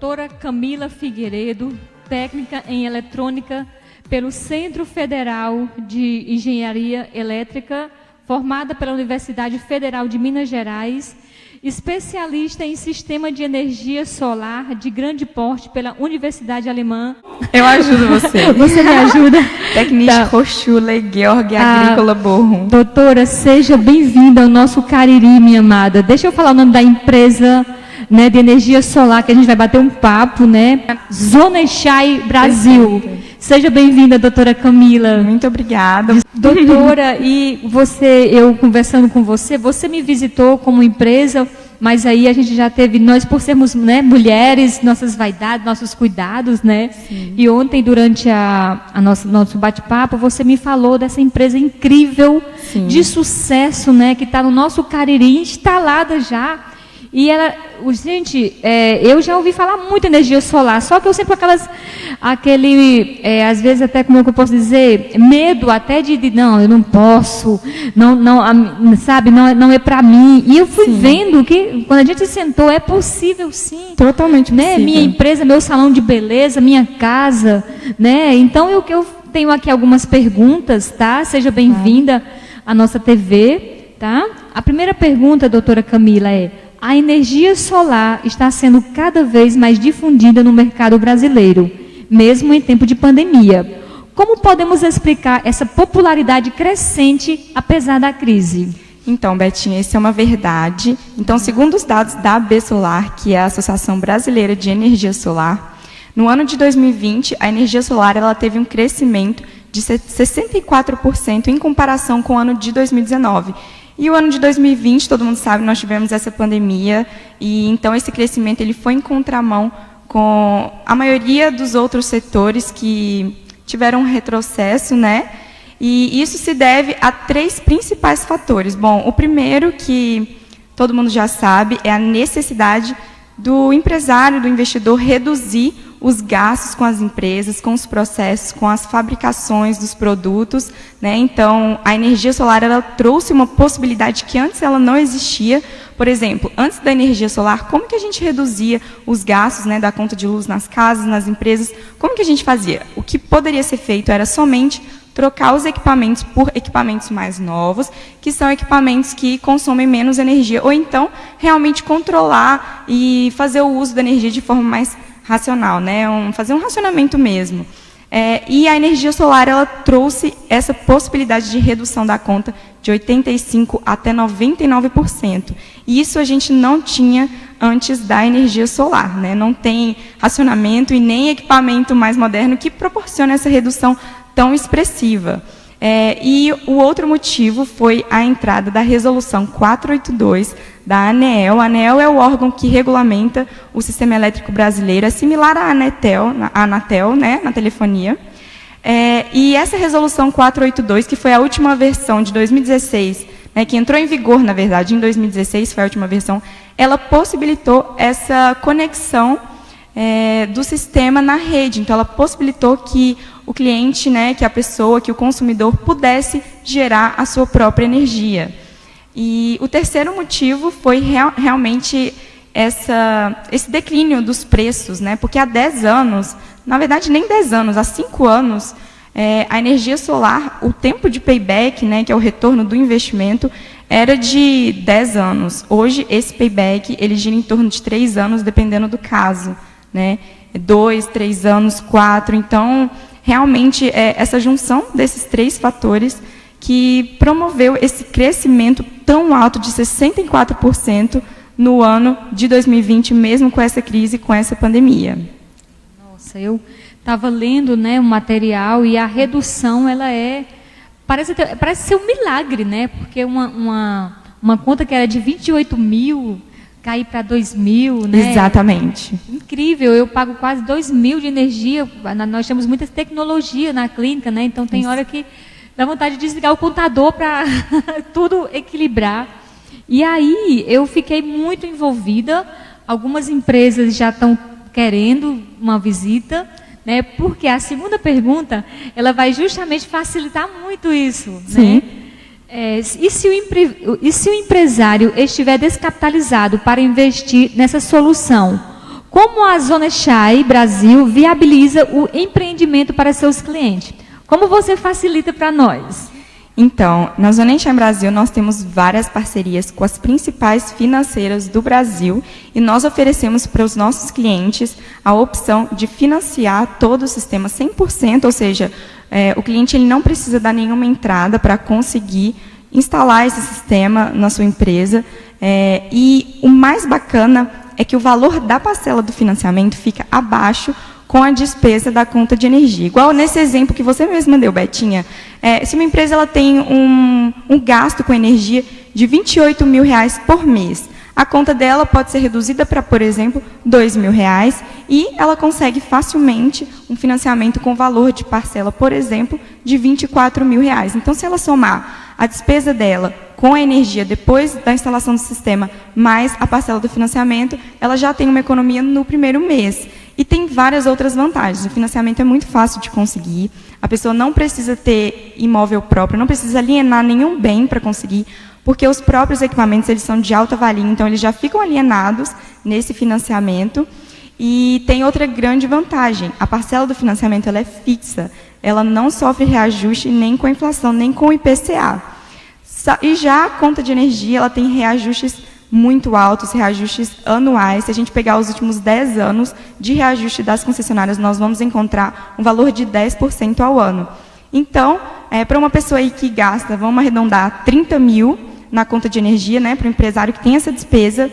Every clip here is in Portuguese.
doutora Camila Figueiredo, técnica em eletrônica pelo Centro Federal de Engenharia Elétrica, formada pela Universidade Federal de Minas Gerais, especialista em sistema de energia solar de grande porte pela Universidade Alemã. Eu ajudo você. Você me ajuda? Technische Hochschule Georg Agricola Bochum. Doutora, seja bem-vinda ao nosso Cariri, minha amada. Deixa eu falar o nome da empresa, né, de energia solar, que a gente vai bater um papo, né? Zoneshai Brasil. Perfeito. Seja bem-vinda, doutora Camila. Muito obrigada. Doutora, e eu conversando com você, você me visitou como empresa, mas aí a gente já teve, nós por sermos, né, mulheres, nossas vaidades, nossos cuidados, né? Sim. E ontem, durante nosso bate-papo, você me falou dessa empresa incrível, sim, de sucesso, né, que está no nosso Cariri, instalada já. E ela, gente, eu já ouvi falar muito em energia solar, só que eu sempre às vezes até, como é que eu posso dizer, medo até de não, eu não posso, sabe, não é para mim. E eu fui, sim, vendo que quando a gente sentou, é possível, sim. Totalmente né? possível. Minha empresa, meu salão de beleza, minha casa, né? Então eu tenho aqui algumas perguntas, tá? Seja bem-vinda à nossa TV, tá? A primeira pergunta, doutora Camila, é: a energia solar está sendo cada vez mais difundida no mercado brasileiro, mesmo em tempo de pandemia. Como podemos explicar essa popularidade crescente, apesar da crise? Então, Betinha, isso é uma verdade. Então, segundo os dados da AB Solar, que é a Associação Brasileira de Energia Solar, no ano de 2020, a energia solar ela teve um crescimento de 64% em comparação com o ano de 2019. E o ano de 2020, todo mundo sabe, nós tivemos essa pandemia, e então esse crescimento ele foi em contramão com a maioria dos outros setores que tiveram um retrocesso, né? E isso se deve a 3 principais fatores. Bom, o primeiro, que todo mundo já sabe, é a necessidade do empresário, do investidor, reduzir os gastos com as empresas, com os processos, com as fabricações dos produtos, né? Então, a energia solar ela trouxe uma possibilidade que antes ela não existia. Por exemplo, antes da energia solar, como que a gente reduzia os gastos, né, da conta de luz nas casas, nas empresas? Como que a gente fazia? O que poderia ser feito era somente trocar os equipamentos por equipamentos mais novos, que são equipamentos que consomem menos energia, ou então realmente controlar e fazer o uso da energia de forma mais racional, né? Fazer um racionamento mesmo. E a energia solar ela trouxe essa possibilidade de redução da conta de 85% até 99%. E isso a gente não tinha antes da energia solar, né? Não tem racionamento e nem equipamento mais moderno que proporciona essa redução tão expressiva. E o outro motivo foi a entrada da Resolução 482 da ANEEL. A ANEEL é o órgão que regulamenta o sistema elétrico brasileiro, é similar à Anatel, né, na telefonia. E essa Resolução 482, que foi a última versão de 2016, né, que entrou em vigor, na verdade, em 2016, foi a última versão, ela possibilitou essa conexão do sistema na rede. Então, ela possibilitou que o cliente, né, que a pessoa, que o consumidor pudesse gerar a sua própria energia. E o terceiro motivo foi realmente esse declínio dos preços, né, porque há 10 anos, na verdade nem 10 anos, há 5 anos, a energia solar, o tempo de payback, né, que é o retorno do investimento, era de 10 anos. Hoje, esse payback ele gira em torno de 3 anos, dependendo do caso, né, 2, 3 anos, 4, então realmente essa junção desses 3 fatores que promoveu esse crescimento tão alto de 64% no ano de 2020, mesmo com essa crise, com essa pandemia. Nossa, eu estava lendo, né, um material e a redução ela parece ser um milagre, né? Porque uma conta que era de 28 mil cair para 2.000, né? Exatamente. Incrível, eu pago quase 2.000 de energia. Nós temos muita tecnologia na clínica, né? Então tem hora que dá vontade de desligar o contador para tudo equilibrar. E aí eu fiquei muito envolvida. Algumas empresas já estão querendo uma visita, né? Porque a segunda pergunta ela vai justamente facilitar muito isso, sim, né? E se o empresário estiver descapitalizado para investir nessa solução, como a Zoneshai Brasil viabiliza o empreendimento para seus clientes? Como você facilita para nós? Então, na Zoneshai Brasil, nós temos várias parcerias com as principais financeiras do Brasil e nós oferecemos para os nossos clientes a opção de financiar todo o sistema 100%, ou seja, o cliente ele não precisa dar nenhuma entrada para conseguir instalar esse sistema na sua empresa. E o mais bacana é que o valor da parcela do financiamento fica abaixo com a despesa da conta de energia. Igual nesse exemplo que você mesma deu, Betinha. Se uma empresa ela tem um gasto com energia de R$28 mil por mês, a conta dela pode ser reduzida para, por exemplo, R$2 mil e ela consegue facilmente um financiamento com valor de parcela, por exemplo, de R$24 mil. Então, se ela somar a despesa dela com a energia depois da instalação do sistema, mais a parcela do financiamento, ela já tem uma economia no primeiro mês. E tem várias outras vantagens. O financiamento é muito fácil de conseguir, a pessoa não precisa ter imóvel próprio, não precisa alienar nenhum bem para conseguir, porque os próprios equipamentos eles são de alta valia, então eles já ficam alienados nesse financiamento. E tem outra grande vantagem, a parcela do financiamento ela é fixa, ela não sofre reajuste nem com a inflação, nem com o IPCA. E já a conta de energia ela tem reajustes muito altos, reajustes anuais. Se a gente pegar os últimos 10 anos de reajuste das concessionárias, nós vamos encontrar um valor de 10% ao ano. Então, para uma pessoa aí que gasta, vamos arredondar, 30 mil na conta de energia, né, para o empresário que tem essa despesa,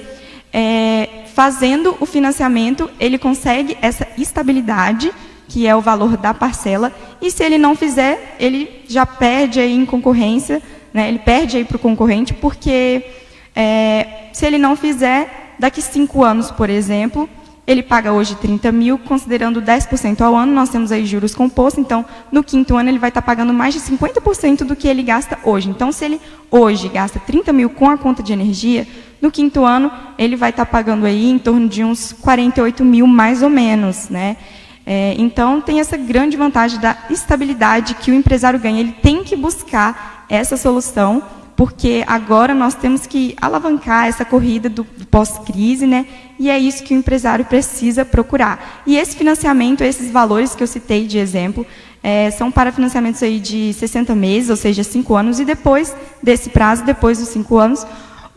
fazendo o financiamento, ele consegue essa estabilidade, que é o valor da parcela, e se ele não fizer, ele já perde aí em concorrência, né, ele perde aí para o concorrente, porque se ele não fizer, daqui 5 anos, por exemplo, ele paga hoje 30 mil, considerando 10% ao ano, nós temos aí juros compostos, então, no 5º ano, ele vai estar pagando mais de 50% do que ele gasta hoje. Então, se ele hoje gasta 30 mil com a conta de energia, no 5º ano, ele vai estar pagando aí em torno de uns 48 mil, mais ou menos, né? Então, tem essa grande vantagem da estabilidade que o empresário ganha. Ele tem que buscar essa solução, porque agora nós temos que alavancar essa corrida do pós-crise, né? E é isso que o empresário precisa procurar. E esse financiamento, esses valores que eu citei de exemplo, são para financiamentos aí de 60 meses, ou seja, 5 anos, e depois desse prazo, depois dos 5 anos,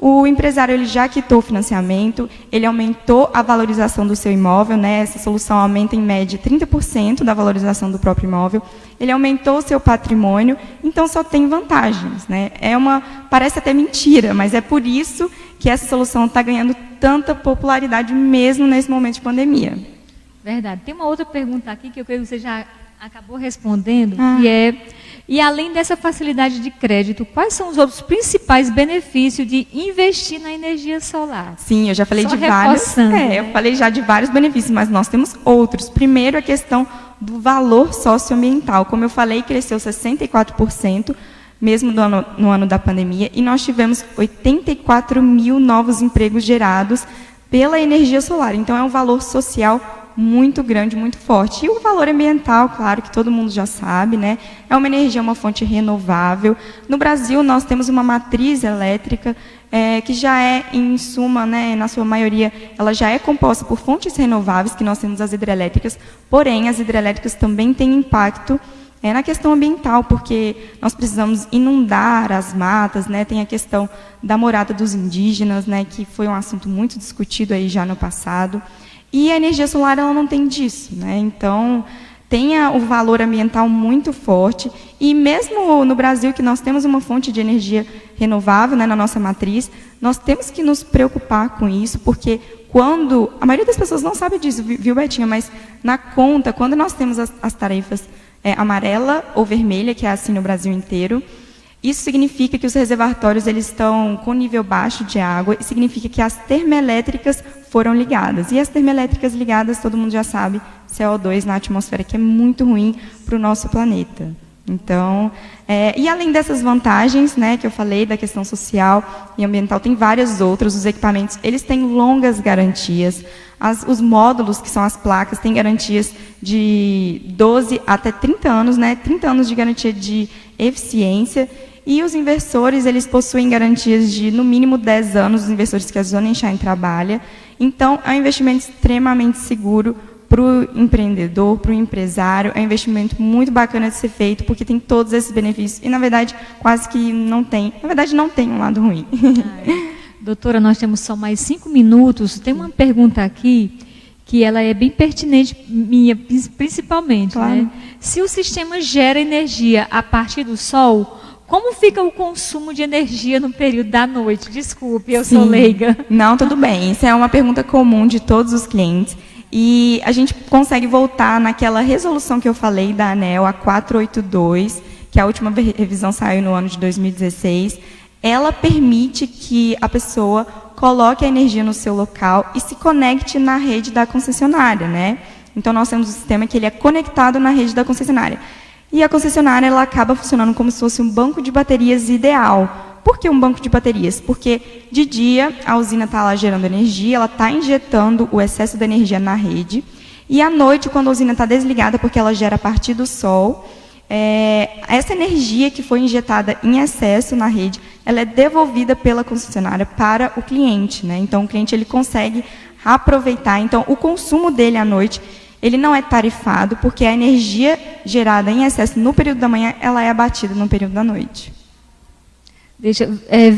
o empresário ele já quitou o financiamento, ele aumentou a valorização do seu imóvel, né? Essa solução aumenta em média 30% da valorização do próprio imóvel, ele aumentou o seu patrimônio, então só tem vantagens, né? Parece até mentira, mas é por isso que essa solução está ganhando tanta popularidade mesmo nesse momento de pandemia. Verdade. Tem uma outra pergunta aqui que eu creio que você já acabou respondendo, que e além dessa facilidade de crédito, quais são os outros principais benefícios de investir na energia solar? Sim, eu já falei de vários. Eu falei já de vários benefícios, mas nós temos outros. Primeiro, a questão do valor socioambiental. Como eu falei, cresceu 64%, mesmo no ano da pandemia, e nós tivemos 84 mil novos empregos gerados pela energia solar. Então, é um valor social muito grande, muito forte. E o valor ambiental, claro, que todo mundo já sabe, né? É uma energia, uma fonte renovável. No Brasil, nós temos uma matriz elétrica que já é, em suma, né, na sua maioria, ela já é composta por fontes renováveis, que nós temos as hidrelétricas, porém, as hidrelétricas também têm impacto na questão ambiental, porque nós precisamos inundar as matas, né? Tem a questão da morada dos indígenas, né, que foi um assunto muito discutido aí já no passado. E a energia solar ela não tem disso, né? Então, tem o valor ambiental muito forte. E mesmo no Brasil, que nós temos uma fonte de energia renovável, né, na nossa matriz, nós temos que nos preocupar com isso, porque quando... A maioria das pessoas não sabe disso, viu, Betinha? Mas na conta, quando nós temos as tarifas amarela ou vermelha, que é assim no Brasil inteiro, isso significa que os reservatórios eles estão com nível baixo de água e significa que as termoelétricas foram ligadas. E as termoelétricas ligadas, todo mundo já sabe, CO2 na atmosfera, que é muito ruim para o nosso planeta. Então, e além dessas vantagens, né, que eu falei, da questão social e ambiental, tem várias outras. Os equipamentos, eles têm longas garantias. Os módulos, que são as placas, têm garantias de 12 até 30 anos, né, 30 anos de garantia de eficiência. E os inversores, eles possuem garantias de, no mínimo, 10 anos, os inversores que a Zoneshai trabalha. Então, é um investimento extremamente seguro para o empreendedor, para o empresário. É um investimento muito bacana de ser feito, porque tem todos esses benefícios. E, na verdade, quase que não tem. Na verdade, não tem um lado ruim. Doutora, nós temos só mais 5 minutos. Tem uma pergunta aqui que ela é bem pertinente, minha principalmente. Claro. Né? Se o sistema gera energia a partir do sol, como fica o consumo de energia no período da noite? Desculpe, eu sou leiga. Não, tudo bem. Isso é uma pergunta comum de todos os clientes. E a gente consegue voltar naquela resolução que eu falei da ANEEL, a 482, que a última revisão saiu no ano de 2016. Ela permite que a pessoa coloque a energia no seu local e se conecte na rede da concessionária, né? Então, nós temos um sistema que ele é conectado na rede da concessionária. E a concessionária ela acaba funcionando como se fosse um banco de baterias ideal. Por que um banco de baterias? Porque, de dia, a usina está lá gerando energia, ela está injetando o excesso de energia na rede. E, à noite, quando a usina está desligada, porque ela gera a partir do sol, essa energia que foi injetada em excesso na rede, ela é devolvida pela concessionária para o cliente, né? Então, o cliente ele consegue aproveitar. Então, o consumo dele à noite, ele não é tarifado, porque a energia gerada em excesso no período da manhã, ela é abatida no período da noite.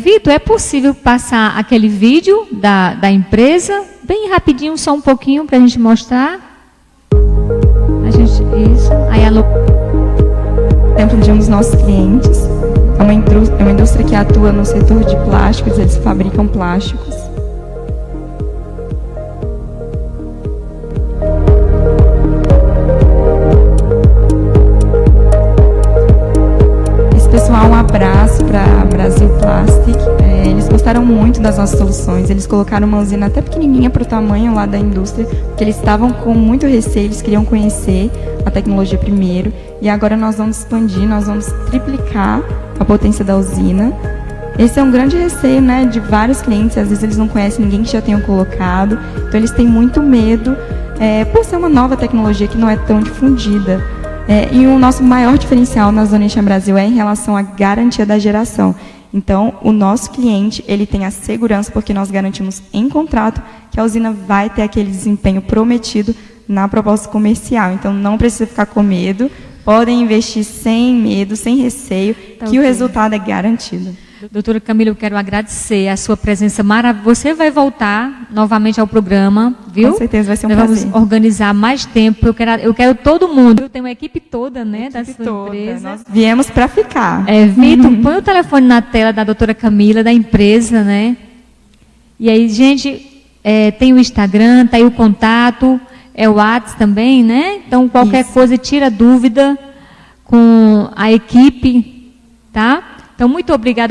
Vitor, é possível passar aquele vídeo da empresa, bem rapidinho, só um pouquinho, para a gente mostrar? Isso. Aí Exemplo de um dos nossos clientes, é uma indústria que atua no setor de plásticos, eles fabricam plásticos. Esse pessoal, um abraço para Brasil Plastic. Eles gostaram muito das nossas soluções, eles colocaram uma usina até pequenininha para o tamanho lá da indústria, porque eles estavam com muito receio, eles queriam conhecer a tecnologia primeiro, e agora nós vamos expandir, nós vamos triplicar a potência da usina. Esse é um grande receio, né, de vários clientes, às vezes eles não conhecem ninguém que já tenha colocado, então eles têm muito medo, por ser uma nova tecnologia que não é tão difundida. E o nosso maior diferencial na Zona Enxam Brasil é em relação à garantia da geração. Então, o nosso cliente, ele tem a segurança, porque nós garantimos em contrato que a usina vai ter aquele desempenho prometido na proposta comercial. Então, não precisa ficar com medo, podem investir sem medo, sem receio, que o resultado é garantido. Doutora Camila, eu quero agradecer a sua presença maravilhosa. Você vai voltar novamente ao programa, viu? Com certeza, vai ser um Nós prazer. vamos organizar mais tempo. Eu quero todo mundo. Eu tenho uma equipe toda, né, da sua empresa. Nós viemos para ficar. Vitor, põe o telefone na tela da doutora Camila, da empresa, né? E aí, gente, tem o Instagram, tá aí o contato, o WhatsApp também, né? Então, qualquer coisa, tira dúvida com a equipe, tá? Então, muito obrigada.